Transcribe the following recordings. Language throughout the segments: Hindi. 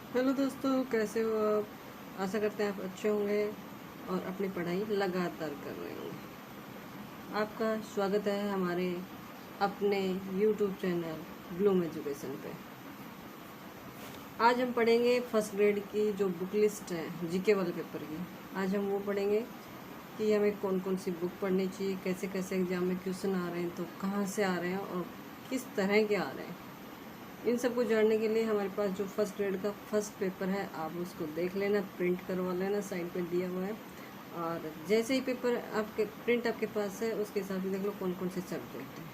हेलो दोस्तों, कैसे हो आप। आशा करते हैं आप अच्छे होंगे और अपनी पढ़ाई लगातार कर रहे होंगे। आपका स्वागत है हमारे अपने यूट्यूब चैनल ब्लूम एजुकेशन पे। आज हम पढ़ेंगे फर्स्ट ग्रेड की जो बुक लिस्ट है जीके वाले पेपर की। आज हम वो पढ़ेंगे कि हमें कौन कौन सी बुक पढ़नी चाहिए, कैसे कैसे एग्ज़ाम में क्वेश्चन आ रहे हैं, तो कहाँ से आ रहे हैं और किस तरह के आ रहे हैं। इन सब को जानने के लिए हमारे पास जो फर्स्ट ग्रेड का फर्स्ट पेपर है, आप उसको देख लेना, प्रिंट करवा लेना, साइड पे दिया हुआ है। और जैसे ही पेपर आपके प्रिंट आपके पास है, उसके हिसाब से देख लो कौन कौन से सब्जेक्ट हैं।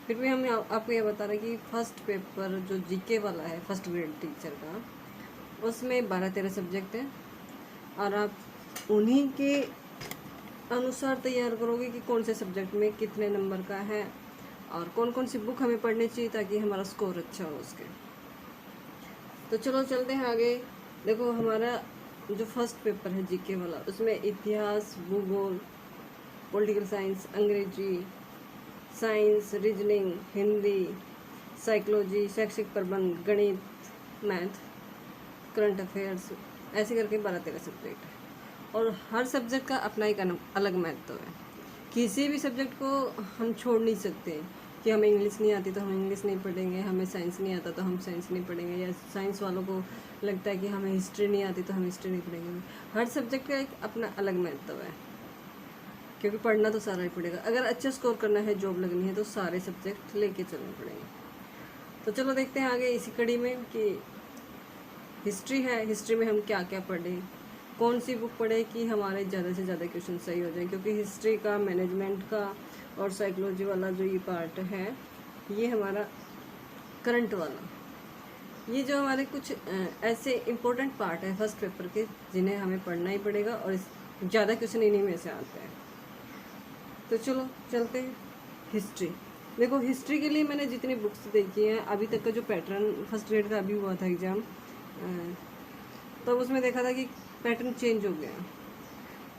फिर भी हम आपको ये बता रहे हैं कि फर्स्ट पेपर जो जीके वाला है फर्स्ट ग्रेड टीचर का, उसमें 12-13 सब्जेक्ट हैं और आप उन्हीं के अनुसार तैयार करोगे कि कौन से सब्जेक्ट में कितने नंबर का है और कौन कौन सी बुक हमें पढ़नी चाहिए ताकि हमारा स्कोर अच्छा हो उसके। तो चलो चलते हैं आगे। देखो, हमारा जो फर्स्ट पेपर है जीके वाला, उसमें इतिहास, भूगोल, पॉलिटिकल साइंस, अंग्रेजी, साइंस, रीजनिंग, हिंदी, साइकोलॉजी, शैक्षिक प्रबंध, गणित, मैथ, करंट अफेयर्स, ऐसे करके 12-13 सब्जेक्ट है और हर सब्जेक्ट का अपना एक अलग महत्व है। किसी भी सब्जेक्ट को हम छोड़ नहीं सकते कि हमें इंग्लिश नहीं आती तो हम इंग्लिश नहीं पढ़ेंगे, हमें साइंस नहीं आता तो हम साइंस नहीं पढ़ेंगे, या साइंस वालों को लगता है कि हमें हिस्ट्री नहीं आती तो हम हिस्ट्री नहीं पढ़ेंगे। हर सब्जेक्ट का एक अपना अलग महत्व है, क्योंकि पढ़ना तो सारा ही पड़ेगा। अगर अच्छा स्कोर करना है, जॉब लगनी है, तो सारे सब्जेक्ट लेके चलने पड़ेंगे। तो चलो देखते हैं आगे इसी कड़ी में कि हिस्ट्री है, हिस्ट्री में हम क्या क्या पढ़ें, कौन सी बुक पढ़े कि हमारे ज़्यादा से ज़्यादा क्वेश्चन सही हो जाए। क्योंकि हिस्ट्री का, मैनेजमेंट का और साइकोलॉजी वाला जो ये पार्ट है, ये हमारा करंट वाला, ये जो हमारे कुछ ऐसे इम्पोर्टेंट पार्ट है फर्स्ट पेपर के, जिन्हें हमें पढ़ना ही पड़ेगा और ज़्यादा क्वेश्चन इन्हीं में से आते हैं। तो चलो चलते हैं हिस्ट्री। देखो, हिस्ट्री के लिए मैंने जितनी बुक्स देखी हैं अभी तक का, जो पैटर्न फर्स्ट ग्रेड का अभी हुआ था एग्ज़ाम, तो उसमें देखा था कि पैटर्न चेंज हो गया।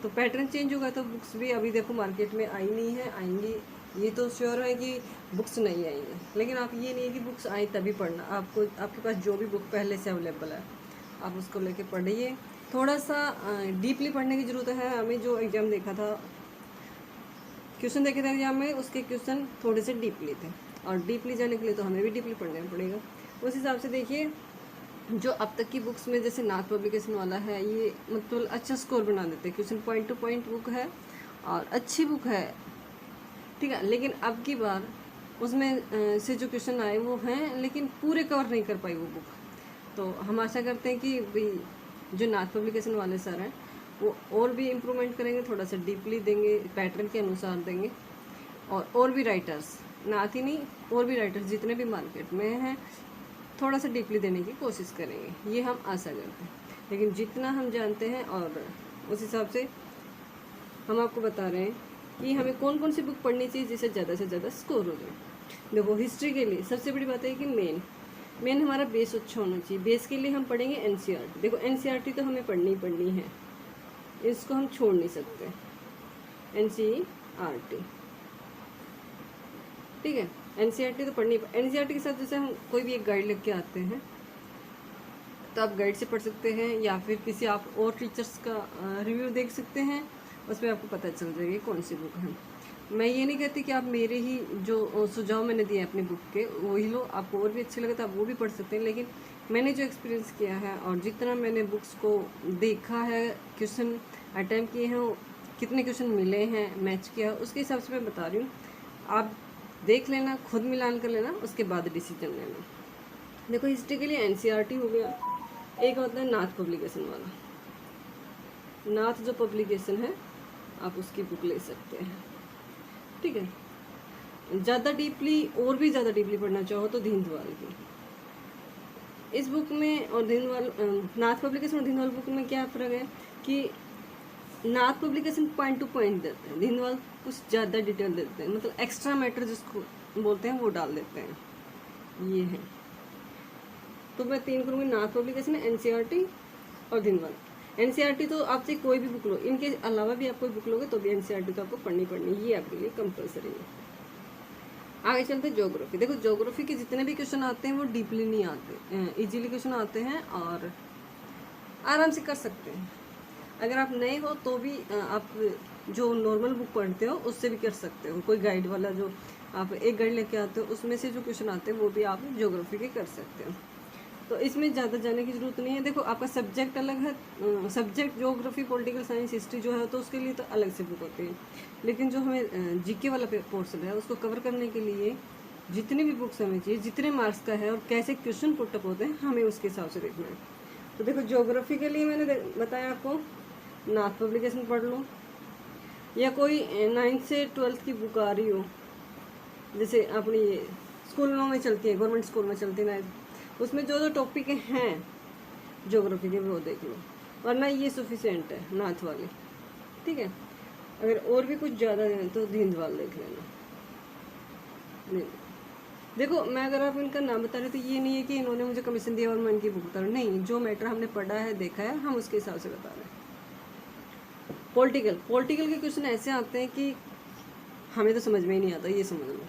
तो पैटर्न चेंज होगा तो बुक्स भी अभी देखो मार्केट में आई नहीं है, आएंगी। ये तो श्योर है कि बुक्स नहीं आएंगी, लेकिन आप ये नहीं है कि बुक्स आई तभी पढ़ना। आपको आपके पास जो भी बुक पहले से अवेलेबल है, आप उसको लेके पढ़िए। थोड़ा सा डीपली पढ़ने की ज़रूरत है। हमें जो एग्ज़ाम देखा था, क्वेश्चन देखे थे एग्जाम में, उसके क्वेश्चन थोड़े से डीपली थे और डीपली जाने के लिए तो हमें भी डीपली पढ़ना पड़ेगा। उस हिसाब से देखिए, जो अब तक की बुक्स में, जैसे नाथ पब्लिकेशन वाला है, ये मतलब अच्छा स्कोर बना देते हैं। Question point two point book है और अच्छी बुक है, ठीक है। लेकिन अब की बार उसमें से जो क्वेश्चन आए वो हैं, लेकिन पूरे कवर नहीं कर पाई वो बुक। तो हम आशा करते हैं कि भाई जो नाथ पब्लिकेशन वाले सर हैं वो और भी इम्प्रूवमेंट करेंगे, थोड़ा सा डीपली देंगे, पैटर्न के अनुसार देंगे। और भी राइटर्स, नाथ ही नहीं, और भी राइटर्स जितने भी मार्केट में हैं, थोड़ा सा डीपली देने की कोशिश करेंगे, ये हम आशा करते हैं। लेकिन जितना हम जानते हैं और उस हिसाब से हम आपको बता रहे हैं कि हमें कौन कौन सी बुक पढ़नी चाहिए जिससे ज़्यादा से ज़्यादा स्कोर हो जाए। देखो, हिस्ट्री के लिए सबसे बड़ी बात है कि मेन हमारा बेस अच्छा होना चाहिए। बेस के लिए हम पढ़ेंगे एनसीईआरटी। देखो, एनसीईआरटी तो हमें पढ़नी ही पढ़नी है, इसको हम छोड़ नहीं सकते। एनसीईआरटी, ठीक है, एनसीईआरटी तो पढ़नी। एनसीईआरटी के साथ जैसे हम कोई भी एक गाइड लिख के आते हैं, तो आप गाइड से पढ़ सकते हैं या फिर किसी आप और टीचर्स का रिव्यू देख सकते हैं, उसमें आपको पता चल जाएगी कौन सी बुक है। मैं ये नहीं कहती कि आप मेरे ही जो सुझाव मैंने दिए अपनी बुक के वही लो, आपको और भी अच्छे लगे तो आप वो भी पढ़ सकते हैं। लेकिन मैंने जो एक्सपीरियंस किया है और जितना मैंने बुक्स को देखा है, क्वेश्चन अटैम्प्ट किए हैं, कितने क्वेश्चन मिले हैं, मैच किया, उसके हिसाब से मैं बता रही हूँ। आप देख लेना, खुद मिलान कर लेना, उसके बाद डिसीजन लेना। देखो, हिस्ट्री के लिए एनसीईआरटी हो गया, एक होता है नाथ पब्लिकेशन वाला। नाथ जो पब्लिकेशन है, आप उसकी बुक ले सकते हैं, ठीक है। ज़्यादा डीपली, और भी ज़्यादा डीपली पढ़ना चाहो तो दीनदयाल की इस बुक में और दीनदयाल, नाथ पब्लिकेशन और दीनदयाल बुक में क्या फ़र्क है कि नाथ पब्लिकेशन पॉइंट टू पॉइंट देते हैं, दीनदयाल कुछ ज़्यादा डिटेल देते हैं, मतलब एक्स्ट्रा मैटर जिसको बोलते हैं वो डाल देते हैं, ये है। तो मैं 3 करूँगी, नाथ पब्लिकेशन, एनसीईआरटी और दीनदयाल। एनसीईआरटी तो आपसे कोई भी बुक लो, इनके अलावा भी आप कोई बुक लोगे तो भी एनसीईआरटी तो आपको पढ़नी पड़नी, ये आपके लिए कंपलसरी है। आगे चलते हैं ज्योग्राफी। देखो, ज्योग्राफी के जितने भी क्वेश्चन आते हैं वो डीपली नहीं आते, इजीली क्वेश्चन आते हैं और आराम से कर सकते हैं। अगर आप नए हो तो भी आप जो नॉर्मल बुक पढ़ते हो उससे भी कर सकते हो। कोई गाइड वाला जो आप एक गाइड लेके आते हो उसमें से जो क्वेश्चन आते हैं वो भी आप ज्योग्राफी के कर सकते हो। तो इसमें ज़्यादा जाने की ज़रूरत नहीं है। देखो आपका सब्जेक्ट अलग है, subject geography political science history जो है तो उसके लिए तो अलग से बुक होती है, लेकिन जो हमें जीके वाला पोर्शन है उसको कवर करने के लिए जितनी भी बुक्स हमें चाहिए, जितने मार्क्स का है और कैसे क्वेश्चन पुटअप होते हैं, हमें उसके हिसाब से देखना है। तो देखो ज्योग्राफी के लिए मैंने बताया आपको, नाथ पब्लिकेशन पढ़ लो, या कोई 9th से 12th की बुक आ रही हो, जैसे अपनी स्कूलों में चलती है, गवर्नमेंट स्कूल में चलती है, उसमें जो जो टॉपिक हैं ज्योग्राफी के वो देख लो, वरना ये सफिशिएंट है नाथ वाले। ठीक है, अगर और भी कुछ ज़्यादा है तो धिंदवाल देख लेना। देखो मैं अगर आप इनका नाम बता रहे तो ये नहीं है कि इन्होंने मुझे कमीशन दिया और मैं इनकी बुक बता रहा हूँ, नहीं, जो मैटर हमने पढ़ा है देखा है हम उसके हिसाब से बता रहे हैं। पॉलिटिकल के क्वेश्चन ऐसे आते हैं कि हमें तो समझ में ही नहीं आता, ये समझ लो,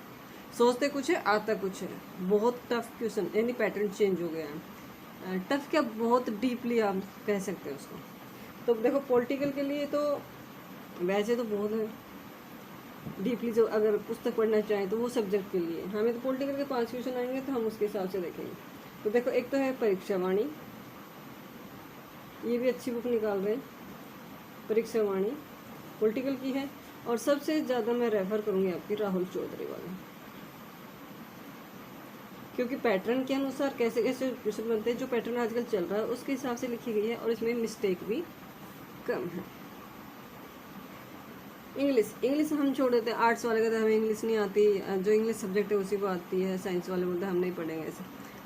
सोचते कुछ है आता कुछ है, बहुत टफ क्वेश्चन, यानी पैटर्न चेंज हो गया है। टफ क्या, बहुत डीपली आप कह सकते हैं उसको। तो देखो पॉलिटिकल के लिए तो वैसे तो बहुत है डीपली, जो अगर पुस्तक पढ़ना चाहें तो वो सब्जेक्ट के लिए हमें तो पॉलिटिकल के 5 क्वेश्चन आएंगे तो हम उसके हिसाब से देखेंगे। तो देखो एक तो है परीक्षा वाणी, ये भी अच्छी बुक निकाल रहे हैं, परीक्षा वाणी पॉलिटिकल की है, और सबसे ज़्यादा मैं रेफर करूँगी आपकी राहुल चौधरी वाली, क्योंकि पैटर्न के अनुसार कैसे कैसे क्वेश्चन बनते हैं, जो पैटर्न आजकल चल रहा है उसके हिसाब से लिखी गई है, और इसमें मिस्टेक भी कम है। इंग्लिश हम छोड़ देते हैं, आर्ट्स वाले कहते हैं हमें इंग्लिश नहीं आती, जो इंग्लिश सब्जेक्ट है उसी को आती है, साइंस वाले बोलते हैं हम नहीं पढ़ेंगे।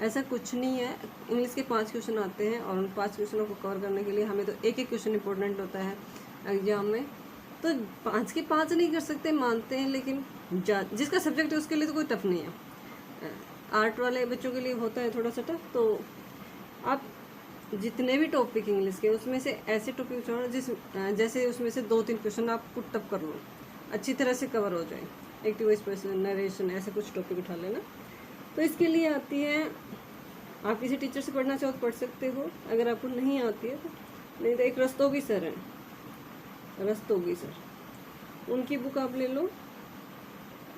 ऐसा कुछ नहीं है। इंग्लिश के 5 क्वेश्चन आते हैं और उन 5 क्वेश्चनों को कवर करने के लिए हमें तो एक एक क्वेश्चन इंपॉर्टेंट होता है एग्जाम में, तो 5 के 5 नहीं कर सकते, मानते हैं, लेकिन जिसका सब्जेक्ट है उसके लिए तो कोई टफ नहीं है। आर्ट वाले बच्चों के लिए होता है थोड़ा सा टफ। तो आप जितने भी टॉपिक इंग्लिश के उसमें से ऐसे टॉपिक उठाओ जैसे उसमें से 2-3 क्वेश्चन आप पुट अप कर लो, अच्छी तरह से कवर हो जाए। एक्टिव एक्सप्रेशन, नरेशन, ऐसे कुछ टॉपिक उठा लेना। तो इसके लिए आती है, आप किसी टीचर से पढ़ना चाहो तो पढ़ सकते हो, अगर आपको नहीं आती है तो नहीं। तो एक रस्तोगी सर हैं, रस्तोगी सर, उनकी बुक आप ले लो,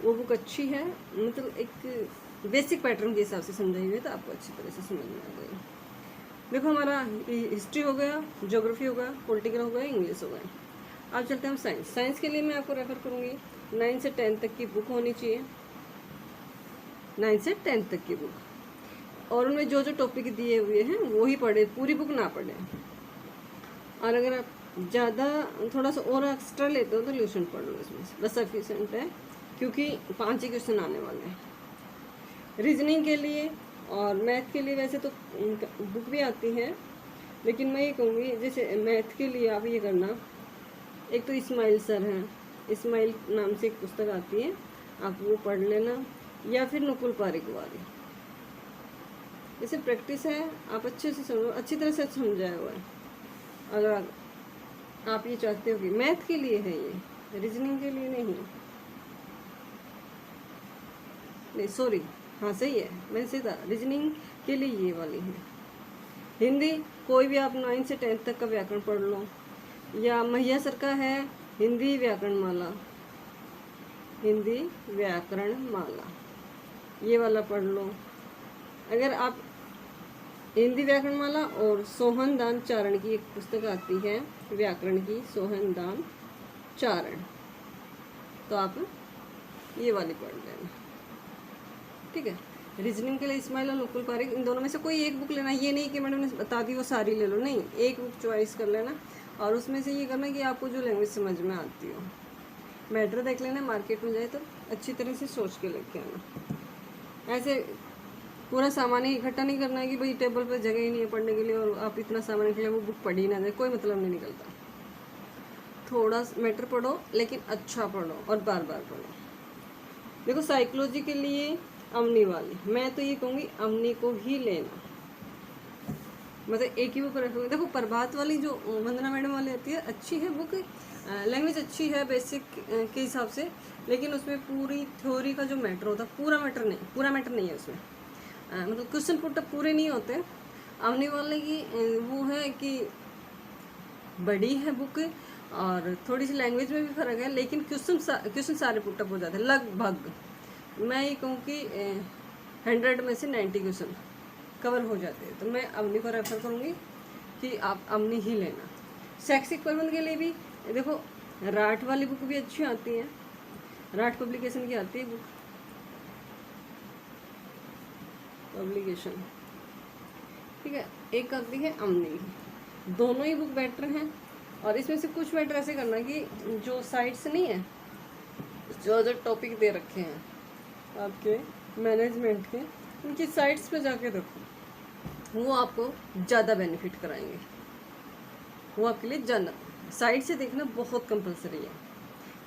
वो बुक अच्छी है, मतलब एक बेसिक पैटर्न के हिसाब से समझाई हुई है, तो आपको अच्छी तरह से समझ में आ जाएगी। देखो हमारा हिस्ट्री हो गया, ज्योग्राफी हो गया, पॉलिटिकल हो गया, इंग्लिश हो गया। अब चलते हैं हम साइंस। साइंस के लिए मैं आपको रेफर करूँगी 9 से 10 तक की बुक होनी चाहिए, 9 से 10 तक की बुक, और उनमें जो जो टॉपिक दिए हुए हैं वो ही पढ़े, पूरी बुक ना पढ़े। और अगर आप ज़्यादा थोड़ा सा और एक्स्ट्रा लेते हो तो ल्यूशन पढ़ लो, इसमें बस सफिशेंट है, क्योंकि 5 ही क्वेश्चन आने वाले हैं। रीजनिंग के लिए और मैथ के लिए वैसे तो बुक भी आती है, लेकिन मैं ये कहूँगी जैसे मैथ के लिए आप ये करना, एक तो इस्माइल सर हैं, इस्माइल नाम से एक पुस्तक आती है, आप वो पढ़ लेना, या फिर नुकुल पारिक वाली। जैसे प्रैक्टिस है, आप अच्छे से समझो, अच्छी तरह से समझाया हुआ है। अगर आप ये चाहते हो कि मैथ के लिए है ये, रीजनिंग के लिए नहीं, नहीं सॉरी, हाँ सही है, मैंने सही था, रीजनिंग के लिए ये वाली है। हिंदी कोई भी आप 9 से 10 तक का व्याकरण पढ़ लो, या मैया सर का है हिंदी व्याकरण माला, हिंदी व्याकरण माला, ये वाला पढ़ लो। अगर आप हिंदी व्याकरण माला और सोहन दान चारण की एक पुस्तक आती है व्याकरण की, सोहन दान चारण, तो आप ये वाली पढ़ लेना। ठीक है, रीजनिंग के लिए इस्माइल और नुकुल पारिक, इन दोनों में से कोई एक बुक लेना। ये नहीं कि मैडम ने बता दी वो सारी ले लो, नहीं, एक बुक चॉइस कर लेना, और उसमें से ये करना कि आपको जो लैंग्वेज समझ में आती हो। मैटर देख लेना, मार्केट में जाए तो अच्छी तरह से सोच के लेके आना। ऐसे पूरा सामान ही इकट्ठा नहीं करना है कि भाई टेबल पर जगह ही नहीं है पढ़ने के लिए और आप इतना सामान के लिए वो बुक पढ़ी ना जाए, कोई मतलब नहीं निकलता। थोड़ा मैटर पढ़ो, लेकिन अच्छा पढ़ो और बार बार पढ़ो। देखो साइकोलॉजी के लिए अमनी वाली, मैं तो ये कहूँगी अमनी को ही लेना, मतलब एक ही बुक रखोगे। देखो प्रभात वाली जो वंदना मैडम वाली आती है, अच्छी है बुक, लैंग्वेज अच्छी है बेसिक के हिसाब से, लेकिन उसमें पूरी थ्योरी का जो मैटर होता है, पूरा मैटर नहीं है उसमें, मतलब क्वेश्चन पुट पूरे नहीं होते। अमनी वाले की वो है कि बड़ी है बुक और थोड़ी सी लैंग्वेज में भी फ़र्क है, लेकिन क्वेश्चन सारे पुटअप हो जाते हैं लगभग। मैं ये कहूँ कि 100 में से 90 क्वेश्चन कवर हो जाते हैं। तो मैं अवनी को रेफ़र करूँगी कि आप अवनी ही लेना। शैक्षिक प्रबंध के लिए भी देखो, राठ वाली बुक भी अच्छी आती है, राठ पब्लिकेशन की आती है बुक, पब्लिकेशन, ठीक है। एक आती है अवनी, दोनों ही बुक बेटर हैं। और इसमें से कुछ बेटर ऐसे करना कि जो साइट्स नहीं है, जो टॉपिक दे रखे हैं आपके मैनेजमेंट के, उनकी साइट्स पे जाके देखो, वो आपको ज़्यादा बेनिफिट कराएंगे। वो आपके लिए जानना, साइट से देखना बहुत कंपलसरी है।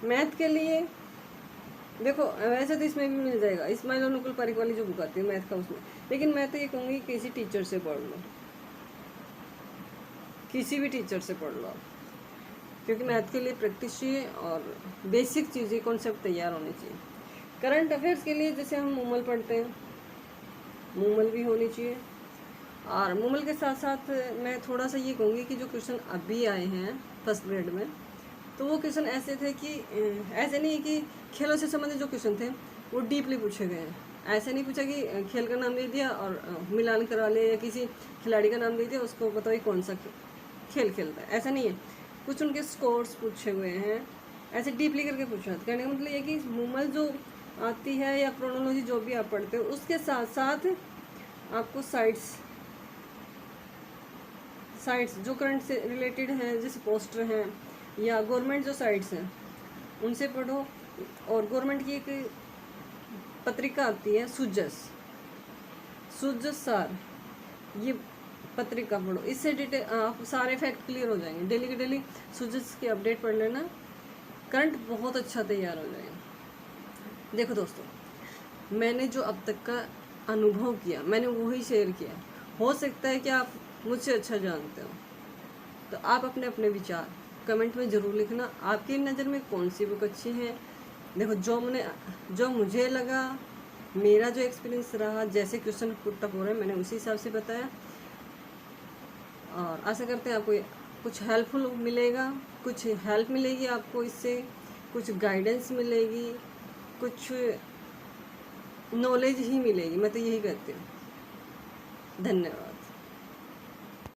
मैथ के लिए देखो, वैसे तो इसमें भी मिल जाएगा, इस्माइल और नुकुल पारिक वाली जो बुक आती है मैथ का, उसमें। लेकिन मैं तो ये कहूँगी किसी टीचर से पढ़ लो, किसी भी टीचर से पढ़ लो आप, क्योंकि मैथ के लिए प्रैक्टिस चाहिए और बेसिक चीज़ें, कॉन्सेप्ट तैयार होने चाहिए। करंट अफेयर्स के लिए जैसे हम मूमल पढ़ते हैं, मूमल भी होनी चाहिए। और मूमल के साथ साथ मैं थोड़ा सा ये कहूँगी कि जो क्वेश्चन अभी आए हैं फर्स्ट ग्रेड में, तो वो क्वेश्चन ऐसे थे कि ऐसे नहीं है कि खेलों से संबंधित जो क्वेश्चन थे वो डीपली पूछे गए हैं। ऐसे नहीं पूछा कि खेल का नाम दे दिया और मिलान करवा ले, या किसी खिलाड़ी का नाम दे दिया, उसको बताओ कौन सा खेल खेलता है, ऐसा नहीं है। कुछ उनके स्कोर्स पूछे हुए हैं, ऐसे डीपली करके पूछा। कहने का मतलब ये कि मूमल जो आती है या क्रोनोलॉजी जो भी आप पढ़ते हो, उसके साथ साथ आपको साइट्स जो करंट से रिलेटेड हैं, जैसे पोस्टर हैं या गवर्नमेंट जो साइट्स हैं, उनसे पढ़ो। और गवर्नमेंट की एक पत्रिका आती है सुजस सार, ये पत्रिका पढ़ो, इससे डिटेल आप सारे फैक्ट क्लियर हो जाएंगे। डेली के डेली सुजस की अपडेट पढ़ लेना, करंट बहुत अच्छा तैयार हो जाएगा। देखो दोस्तों, मैंने जो अब तक का अनुभव किया, मैंने वही शेयर किया। हो सकता है कि आप मुझसे अच्छा जानते हो, तो आप अपने अपने विचार कमेंट में ज़रूर लिखना। आपकी नज़र में कौन सी बुक अच्छी है। देखो, जो मुझे लगा, मेरा जो एक्सपीरियंस रहा, जैसे क्वेश्चन पुटअप हो रहे हैं, मैंने उसी हिसाब से बताया। और आशा करते हैं आपको कुछ हेल्पफुल मिलेगा, कुछ हेल्प मिलेगी आपको इससे, कुछ गाइडेंस मिलेगी, कुछ नॉलेज ही मिलेगी। मैं तो यही कहती हूँ। धन्यवाद।